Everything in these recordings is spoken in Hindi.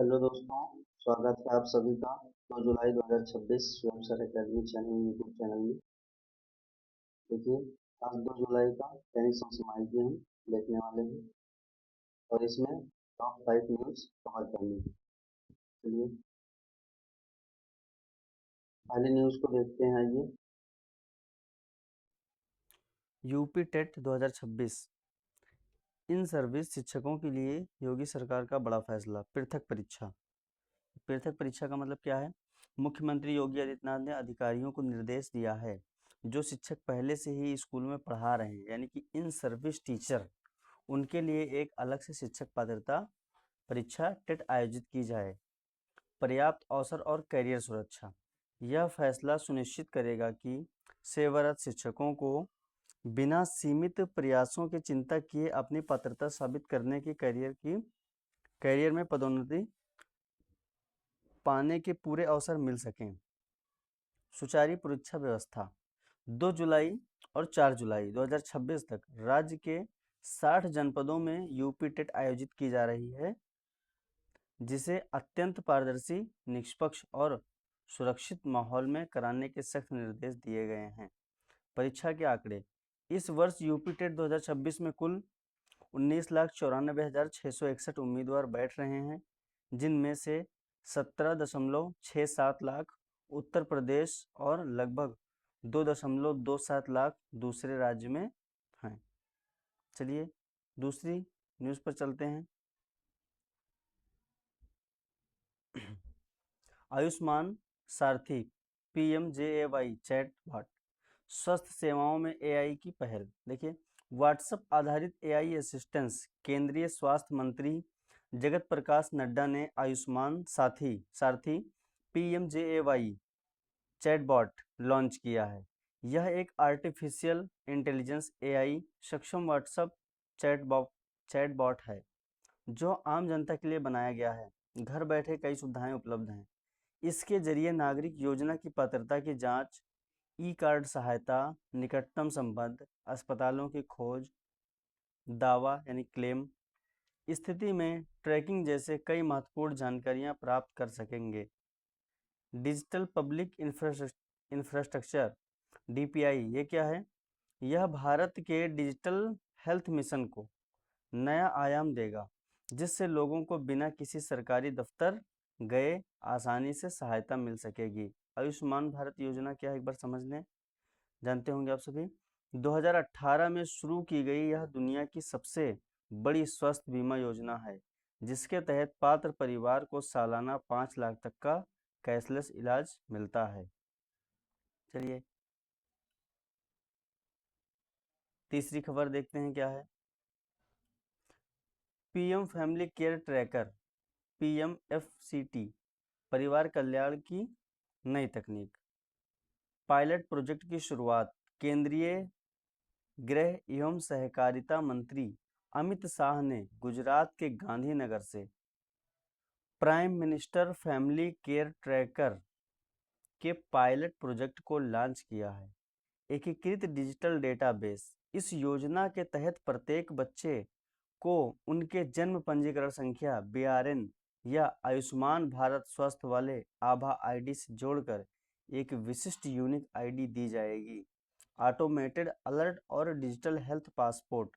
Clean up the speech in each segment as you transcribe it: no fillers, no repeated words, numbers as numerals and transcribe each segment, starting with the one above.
हेलो दोस्तों, स्वागत है आप सभी का 2 जुलाई 2026 स्वयं sir academy channel YouTube channel में। देखिए, आज 2 जुलाई का दैनिक समसामयिक हम देखने वाले हैं और इसमें टॉप 5 न्यूज़ कवर करेंगे। चलिए पहले न्यूज़ को देखते हैं। आइए। यूपी टेट 2026 इन सर्विस शिक्षकों के लिए योगी सरकार का बड़ा फैसला। पृथक परीक्षा। पृथक परीक्षा का मतलब क्या है? मुख्यमंत्री योगी आदित्यनाथ ने अधिकारियों को निर्देश दिया है जो शिक्षक पहले से ही स्कूल में पढ़ा रहे हैं, यानी कि इन सर्विस टीचर, उनके लिए एक अलग से शिक्षक पात्रता परीक्षा टेट आयोजित की जाए। पर्याप्त अवसर और करियर सुरक्षा। यह फैसला सुनिश्चित करेगा कि सेवारत शिक्षकों को बिना सीमित प्रयासों की चिंता किए अपनी पात्रता साबित करने की करियर में पदोन्नति पाने के पूरे अवसर मिल सकें। सुचारू परीक्षा व्यवस्था। 2 जुलाई और 4 जुलाई 2026 तक राज्य के 60 जनपदों में यूपी टेट आयोजित की जा रही है, जिसे अत्यंत पारदर्शी, निष्पक्ष और सुरक्षित माहौल में कराने के सख्त निर्देश दिए गए हैं। परीक्षा के आंकड़े। इस वर्ष यूपी टेट 2026 में कुल 19,94,661 उम्मीदवार बैठ रहे हैं, जिनमें से 17.67 लाख उत्तर प्रदेश और लगभग 2.27 लाख दूसरे राज्य में हैं। चलिए दूसरी न्यूज़ पर चलते हैं। आयुष्मान सारथी PMJAY चैटबॉट। स्वास्थ्य सेवाओं में एआई की पहल। देखिए, व्हाट्सएप आधारित एआई असिस्टेंस केंद्रीय स्वास्थ्य मंत्री जगत प्रकाश नड्डा ने आयुष्मान सारथी PMJAY चैटबॉट लॉन्च किया है। यह एक आर्टिफिशियल इंटेलिजेंस एआई सक्षम व्हाट्सएप चैटबॉट है जो आम जनता के लिए बनाया गया है। घर बैठे कई सुविधाएं उपलब्ध हैं। इसके जरिए नागरिक योजना की पात्रता की जांच, ई कार्ड सहायता, निकटतम संबंध, अस्पतालों की खोज, दावा यानी क्लेम, स्थिति में ट्रैकिंग जैसे कई महत्वपूर्ण जानकारियां प्राप्त कर सकेंगे। डिजिटल पब्लिक इंफ्रास्ट्रक्चर DPI ये क्या है? यह भारत के डिजिटल हेल्थ मिशन को नया आयाम देगा, जिससे लोगों को बिना किसी सरकारी दफ्तर गए आसानी से सहायता मिल सकेगी। आयुष्मान भारत योजना क्या है, एक बार समझ लें। जानते होंगे आप सभी। 2018 में शुरू की गई यह दुनिया की सबसे बड़ी स्वास्थ्य बीमा योजना है, जिसके तहत पात्र परिवार को सालाना 5 लाख तक का कैशलेस इलाज मिलता है। चलिए तीसरी खबर देखते हैं क्या है। PM family care tracker PMFCT परिवार कल्याण की नई तकनीक। पायलट प्रोजेक्ट की शुरुआत। केंद्रीय गृह एवं सहकारिता मंत्री अमित शाह ने गुजरात के गांधीनगर से prime minister family care tracker के पायलट प्रोजेक्ट को लॉन्च किया है। एकीकृत डिजिटल डेटाबेस। इस योजना के तहत प्रत्येक बच्चे को उनके जन्म पंजीकरण संख्या BRN या आयुष्मान भारत स्वास्थ्य वाले आभा आईडी से जोड़कर एक विशिष्ट यूनिक आईडी दी जाएगी। ऑटोमेटेड अलर्ट और डिजिटल हेल्थ पासपोर्ट।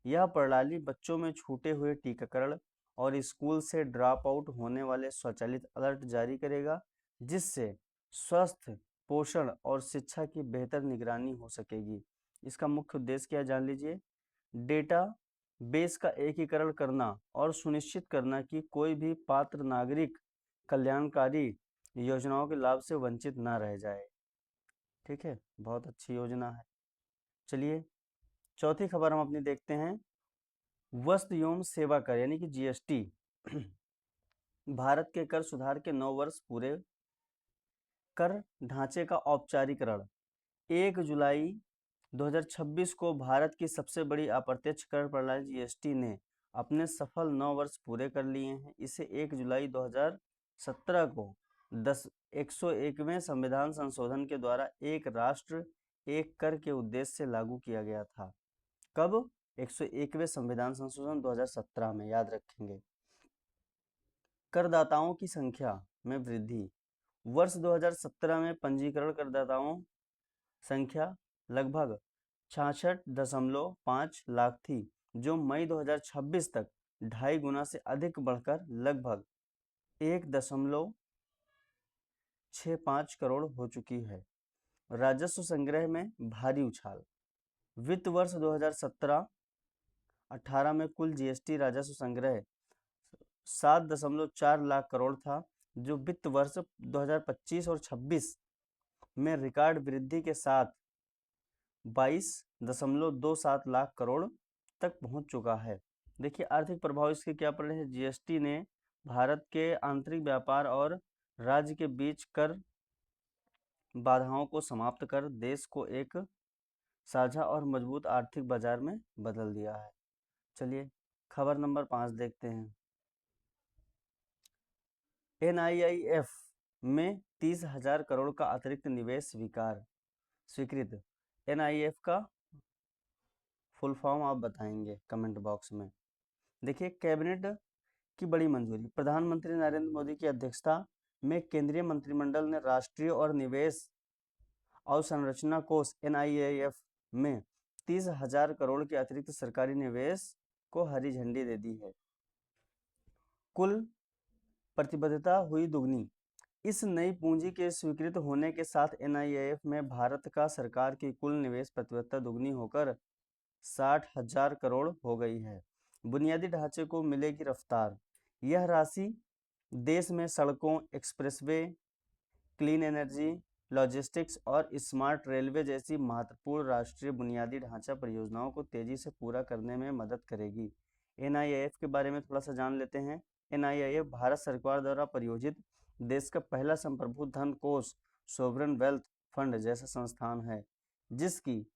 यह प्रणाली बच्चों में छूटे हुए टीकाकरण और स्कूल से ड्रॉप आउट होने वाले स्वचालित अलर्ट जारी करेगा, जिससे स्वास्थ्य, पोषण और शिक्षा की बेहतर निगरानी हो सकेगी। इसका मुख्य उद्देश्य क्या है, जान लीजिए। डेटा बेस का एकीकरण करना और सुनिश्चित करना कि कोई भी पात्र नागरिक कल्याणकारी योजनाओं के लाभ से वंचित न रह जाए। ठीक है, बहुत अच्छी योजना है। चलिए चौथी खबर हम अपनी देखते हैं। वस्तु एवं सेवा कर यानी कि GST भारत के कर सुधार के 9 वर्ष पूरे। कर ढांचे का औपचारिकरण। 1 जुलाई 2026 को भारत की सबसे बड़ी अप्रत्यक्ष कर प्रणाली GST ने अपने सफल 9 वर्ष पूरे कर लिए हैं। इसे 1 जुलाई 2017 को 101वें संविधान संशोधन के द्वारा एक राष्ट्र एक कर के उद्देश्य से लागू किया गया था। कब? 101वें संविधान संशोधन 2017 में, याद रखेंगे। करदाताओं की संख्या में वृद्धि। वर्ष 2017 में पंजीकरण करदाताओं संख्या लगभग 66.5 लाख थी, जो मई 2026 तक 2.5 गुना से अधिक बढ़कर लगभग 1.65 करोड़ हो चुकी है। राजस्व संग्रह में भारी उछाल। वित्त वर्ष 2017-18 में कुल जीएसटी राजस्व संग्रह 7.4 लाख करोड़ था, जो वित्त वर्ष 2025 और 26 में रिकॉर्ड वृद्धि के साथ 22.27 लाख करोड़ तक पहुंच चुका है। देखिए आर्थिक प्रभाव इसके क्या पड़ रहे हैं। जीएसटी ने भारत के आंतरिक व्यापार और राज्य के बीच कर बाधाओं को समाप्त कर देश को एक साझा और मजबूत आर्थिक बाजार में बदल दिया है। चलिए खबर नंबर 5 देखते हैं। NIIF में 30,000 करोड़ का अतिरिक्त निवेश स्वीकृत। NIIF का फुल फॉर्म आप बताएंगे कमेंट बॉक्स में। देखिए कैबिनेट की बड़ी मंजूरी। प्रधानमंत्री नरेंद्र मोदी की अध्यक्षता में केंद्रीय मंत्रिमंडल ने राष्ट्रीय और निवेश अवसंरचना कोष NIIF में 30,000 करोड़ के अतिरिक्त सरकारी निवेश को हरी झंडी दे दी है। कुल प्रतिबद्धता हुई दुगनी। इस नई पूंजी के स्वीकृत होने के साथ NIIF में भारत का सरकार की कुल निवेश प्रतिबद्धता दुगनी होकर 60,000 करोड़ हो गई है। बुनियादी ढांचे को मिलेगी रफ्तार। यह राशि देश में सड़कों, एक्सप्रेसवे, क्लीन एनर्जी, लॉजिस्टिक्स और स्मार्ट रेलवे जैसी महत्वपूर्ण राष्ट्रीय बुनियादी ढांचा परियोजनाओं को तेजी से पूरा करने में मदद करेगी। NIIF के बारे में थोड़ा सा जान लेते हैं। NIIF भारत सरकार द्वारा प्रायोजित देश का पहला संप्रभु धन कोष सोवरेन वेल्थ फंड जैसा संस्थान है, जिसकी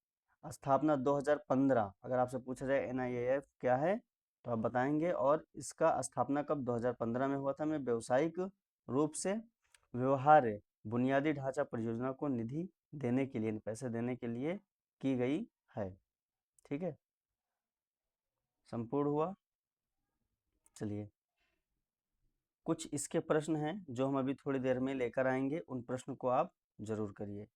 स्थापना 2015। अगर आपसे पूछा जाए NIIF क्या है तो आप बताएंगे, और इसका स्थापना कब 2015 में हुआ था। में व्यावसायिक रूप से व्यवहार्य बुनियादी ढांचा परियोजना को निधि देने के लिए, पैसे देने के लिए की गई है। ठीक है, संपूर्ण हुआ। चलिए कुछ इसके प्रश्न हैं जो हम अभी थोड़ी देर में लेकर आएंगे, उन प्रश्न को आप जरूर करिए।